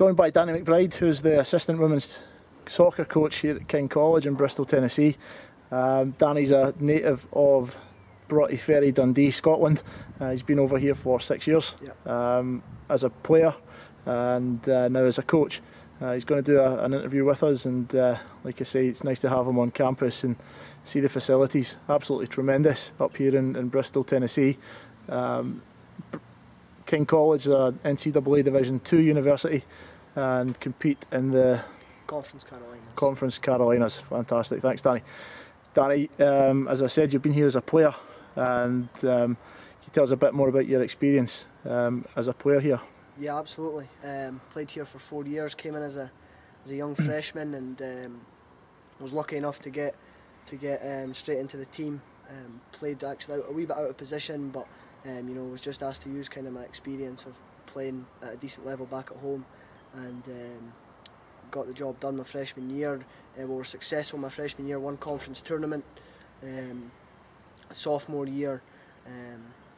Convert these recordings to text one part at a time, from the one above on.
Joined by Danny McBride, who's the assistant women's soccer coach here at King College in Bristol, Tennessee. Danny's a native of Broughty Ferry, Dundee, Scotland. He's been over here for 6 years as a player and now as a coach. He's going to do an interview with us, and like I say, it's nice to have him on campus and see the facilities. Absolutely tremendous up here in Bristol, Tennessee. King College, NCAA Division II university, and compete in the Conference Carolinas. Fantastic, thanks Danny. Danny, as I said, you've been here as a player, and can you tell us a bit more about your experience as a player here? Yeah, absolutely. Played here for 4 years, came in as a young freshman, and was lucky enough to get straight into the team. Played actually a wee bit out of position, but you know, was just asked to use kind of my experience of playing at a decent level back at home, and got the job done my freshman year. We were successful my freshman year, won conference tournament. Sophomore year,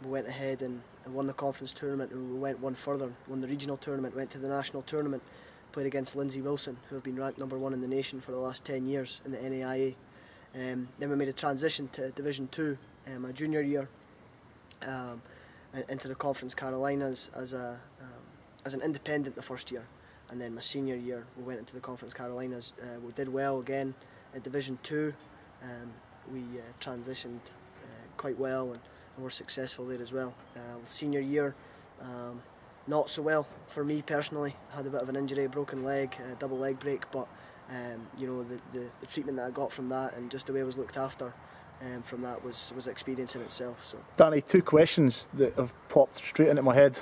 we went ahead and won the conference tournament, and we went one further, won the regional tournament, went to the national tournament, played against Lindsey Wilson, who have been ranked #1 in the nation for the last 10 years in the NAIA. Then we made a transition to Division II my junior year, into the Conference Carolinas as an independent the first year, and then my senior year we went into the Conference Carolinas. We did well again at Division II. We transitioned quite well and were successful there as well. Senior year, not so well for me personally. Had a bit of an injury, a broken leg, a double leg break, but you know, the treatment that I got from that and just the way I was looked after from that was experience in itself. So, Danny, 2 questions that have popped straight into my head.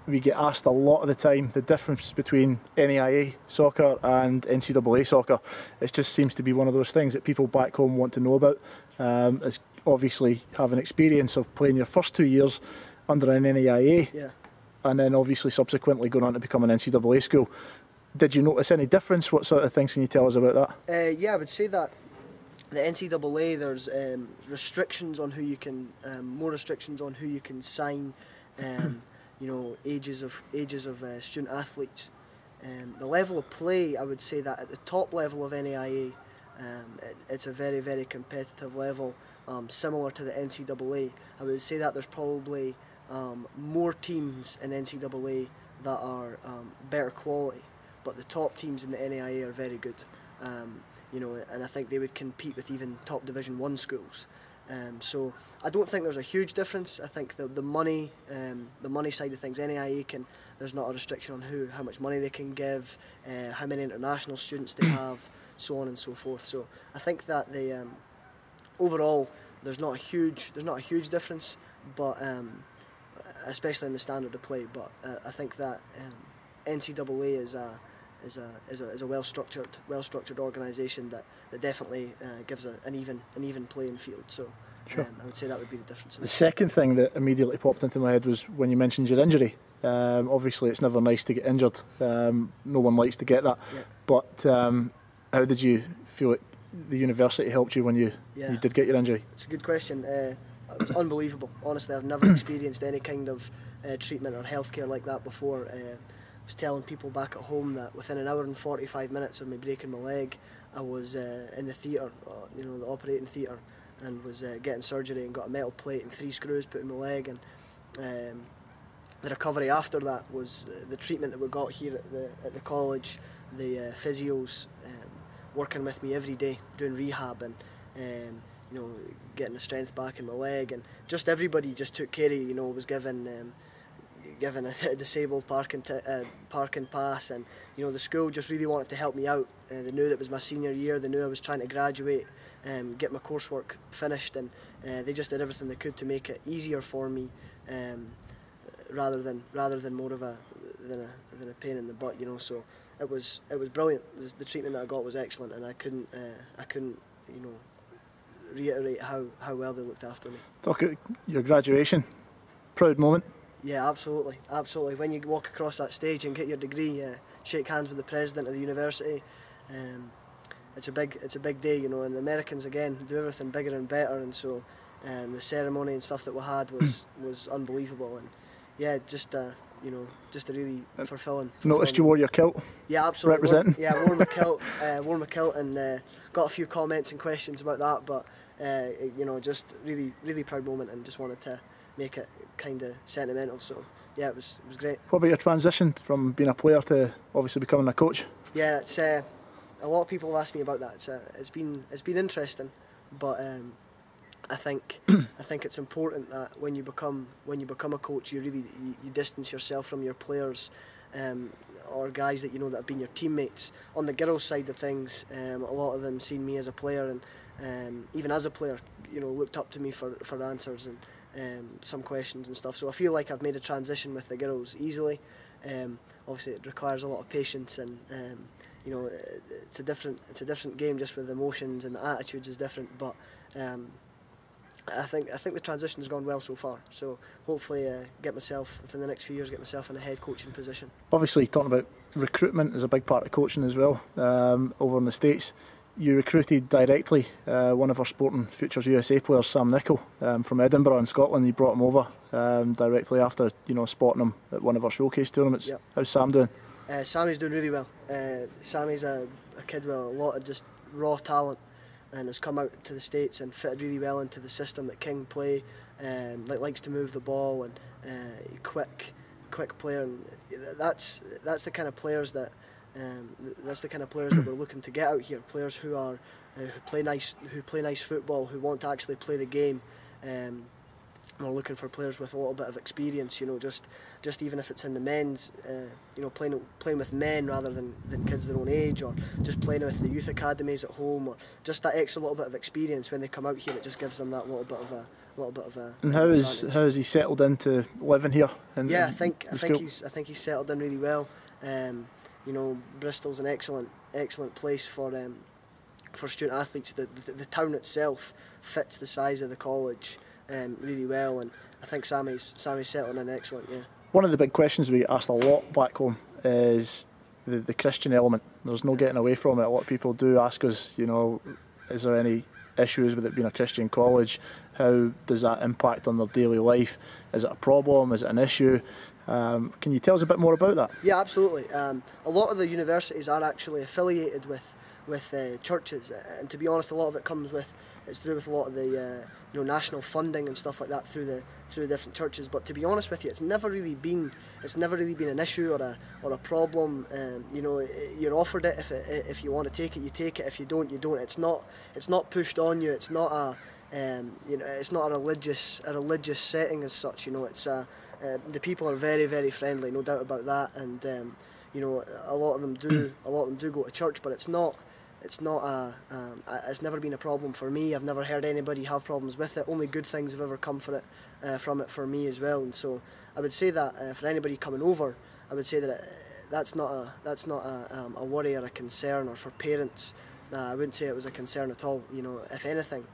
We get asked a lot of the time the difference between NAIA soccer and NCAA soccer. It just seems to be one of those things that people back home want to know about. It's obviously having experience of playing your first 2 years under an NAIA, and then obviously subsequently going on to become an NCAA school. Did you notice any difference? What sort of things can you tell us about that? Yeah, I would say that the NCAA, there's restrictions on who you can, more restrictions on who you can sign. You know, ages of student athletes. The level of play, I would say that at the top level of NAIA, it's a very, very competitive level, similar to the NCAA. I would say that there's probably more teams in NCAA that are better quality, but the top teams in the NAIA are very good. You know, and I think they would compete with even top Division I schools. So I don't think there's a huge difference. I think the money side of things, NAIA there's not a restriction on how much money they can give, how many international students they have, so on and so forth. So I think that overall there's not a huge difference, but especially in the standard of play. But I think that NCAA is a well structured organisation that definitely gives an even playing field. So sure. I would say that would be the difference. The second thing that immediately popped into my head was when you mentioned your injury. Obviously it's never nice to get injured. No one likes to get that. Yeah. But how did you feel like the university helped you when you did get your injury? It's a good question. It was unbelievable. Honestly, I've never experienced any kind of treatment or healthcare like that before. I was telling people back at home that within an hour and 45 minutes of me breaking my leg, I was in the theatre, you know, the operating theatre, and was getting surgery and got a metal plate and 3 screws put in my leg. And the recovery after that was the treatment that we got here at the college, the physios working with me every day, doing rehab and you know, getting the strength back in my leg, and just everybody just took care of you. You know, was given a disabled parking pass, and you know, the school just really wanted to help me out. They knew that it was my senior year. They knew I was trying to graduate, get my coursework finished, and they just did everything they could to make it easier for me, rather than more of a pain in the butt. You know, so it was brilliant. The treatment that I got was excellent, and I couldn't you know, reiterate how well they looked after me. Talk about your graduation, proud moment. Yeah, absolutely. When you walk across that stage and get your degree, shake hands with the president of the university, it's a big day, you know. And the Americans again do everything bigger and better, and so the ceremony and stuff that we had was unbelievable. And yeah, just you know, just a really fulfilling. Noticed you wore your kilt. Yeah, absolutely. Representing. Wore my kilt, and got a few comments and questions about that. But you know, just really proud moment, and just wanted to make it kind of sentimental. So yeah, it was great. What about your transition from being a player to obviously becoming a coach? Yeah, it's a lot of people have asked me about that. It's been interesting, but I think it's important that when you become a coach, you distance yourself from your players, or guys that you know that have been your teammates. On the girls' side of things, a lot of them seen me as a player, and even as a player, you know, looked up to me for answers and some questions and stuff. So I feel like I've made a transition with the girls easily. Obviously, it requires a lot of patience, and you know, it's a different game, just with emotions, and the attitudes is different, but. I think the transition has gone well so far. So hopefully, get myself within the next few years, get myself in a head coaching position. Obviously, talking about recruitment is a big part of coaching as well. Over in the States, you recruited directly one of our Sporting Futures USA players, Sam Nicholl, from Edinburgh in Scotland. You brought him over directly after, you know, spotting him at one of our showcase tournaments. Yep. How's Sam doing? Sammy's doing really well. Sammy's a kid with a lot of just raw talent, and has come out to the States and fitted really well into the system that King play, likes to move the ball, and quick player, and that's the kind of players that we're looking to get out here. Players who are who play nice football, who want to actually play the game. We're looking for players with a little bit of experience, you know, just even if it's in the men's, you know, playing with men rather than kids their own age, or just playing with the youth academies at home, or just that extra little bit of experience when they come out here. It just gives them that little bit of a. And how has he settled into living here? Yeah, I think he's settled in really well. You know, Bristol's an excellent place for student athletes. The town itself fits the size of the college really well, and I think Sammy's settling in excellent. Yeah. One of the big questions we asked a lot back home is the Christian element. There's no getting away from it. A lot of people do ask us, you know, is there any issues with it being a Christian college? How does that impact on their daily life? Is it a problem? Is it an issue? Can you tell us a bit more about that? Yeah, absolutely. A lot of the universities are actually affiliated with churches, and to be honest, a lot of it comes with. It's through with a lot of the you know, national funding and stuff like that through the different churches. But to be honest with you, it's never really been an issue or a problem. You know, you're offered it if you want to take it, you take it. If you don't, you don't. It's not pushed on you. It's not a you know, it's not a religious setting as such. You know, it's the people are very friendly, no doubt about that. And you know, a lot of them do go to church, but it's never been a problem for me. I've never heard anybody have problems with it. Only good things have ever come from it for me as well. And so I would say that for anybody coming over, I would say that that's not a worry or a concern. Or for parents, I wouldn't say it was a concern at all. You know, if anything,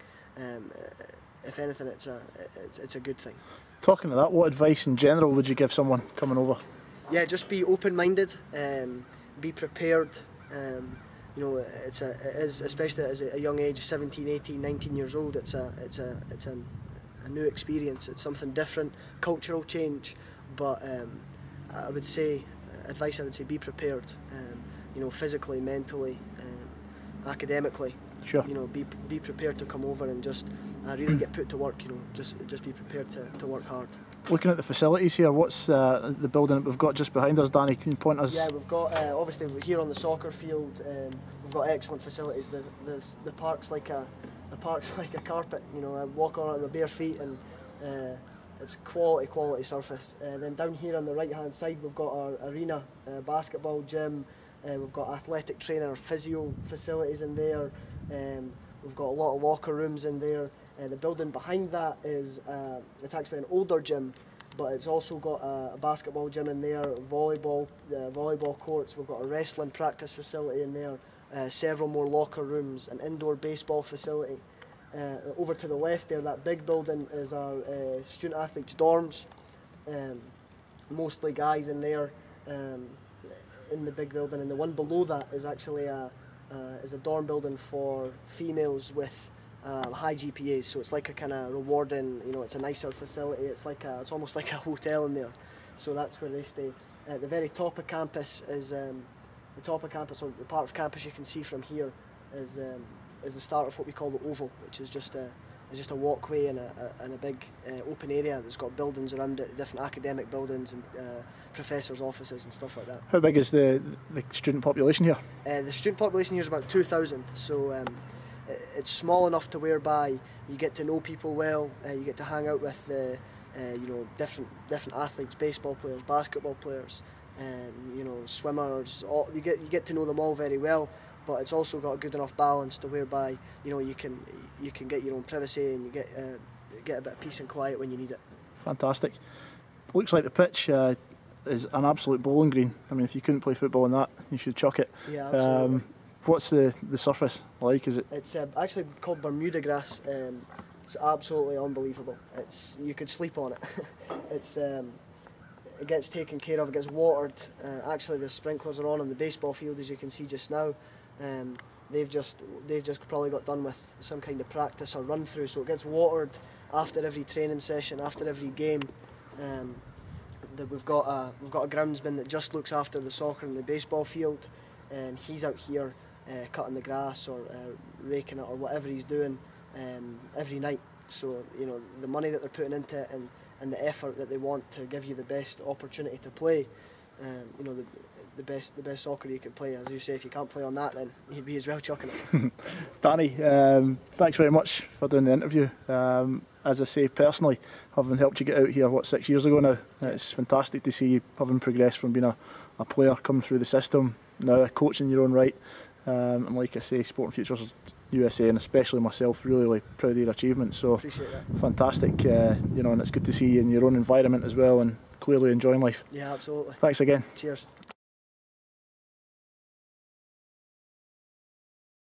it's a good thing. Talking of that, what advice in general would you give someone coming over? Yeah, just be open-minded, be prepared. You know, it is, especially at a young age, 17, 18, 19 years old, it's a new experience. It's something different, cultural change, but I would say be prepared, you know, physically, mentally, academically. Sure. You know, be prepared to come over and just really get put to work, you know, just be prepared to work hard. Looking at the facilities here, what's the building that we've got just behind us, Danny? Can you point us? Yeah, we've got obviously here on the soccer field. We've got excellent facilities. The park's like a carpet. You know, I walk on it with bare feet, and it's quality surface. Then down here on the right hand side, we've got our arena, basketball gym. We've got athletic trainer, physio facilities in there. We've got a lot of locker rooms in there. The building behind that is it's actually an older gym, but it's also got a basketball gym in there, volleyball courts. We've got a wrestling practice facility in there, several more locker rooms, an indoor baseball facility. Over to the left there, that big building is our student athletes dorms. Mostly guys in there in the big building, and the one below that is actually a dorm building for females with high GPAs, so it's like a kind of rewarding, you know, it's a nicer facility, it's almost like a hotel in there, so that's where they stay. At the very top of campus is, or the part of campus you can see from here is the start of what we call the Oval, which is just a walkway and a big open area that's got buildings around it, different academic buildings and professors' offices and stuff like that. How big is the student population here? The student population here is about 2,000, so it's small enough to whereby you get to know people well, you get to hang out with the different athletes, baseball players, basketball players, swimmers. You get to know them all very well. But it's also got a good enough balance to whereby you can get your own privacy and you get a bit of peace and quiet when you need it. Fantastic. Looks like the pitch is an absolute bowling green. I mean, if you couldn't play football on that, you should chuck it. Yeah, absolutely. What's the surface like? Is it? It's actually called Bermuda grass. It's absolutely unbelievable. You could sleep on it. It gets taken care of. It gets watered. Actually, the sprinklers are on the baseball field, as you can see just now. They've just probably got done with some kind of practice or run through, so it gets watered after every training session, after every game. We've got a groundsman that just looks after the soccer and the baseball field, and he's out here cutting the grass or raking it or whatever he's doing every night. So the money that they're putting into it and the effort that they want to give you the best opportunity to play, the best soccer you can play. As you say, if you can't play on that, then you'd be as well chucking it. Danny, thanks very much for doing the interview. As I say, personally, having helped you get out here, 6 years ago now, it's fantastic to see you having progressed from being a player, coming through the system, now a coach in your own right. And like I say, Sporting Futures USA and especially myself, really proud of your achievements. So appreciate that. Fantastic, and it's good to see you in your own environment as well and clearly enjoying life. Yeah, absolutely. Thanks again. Cheers.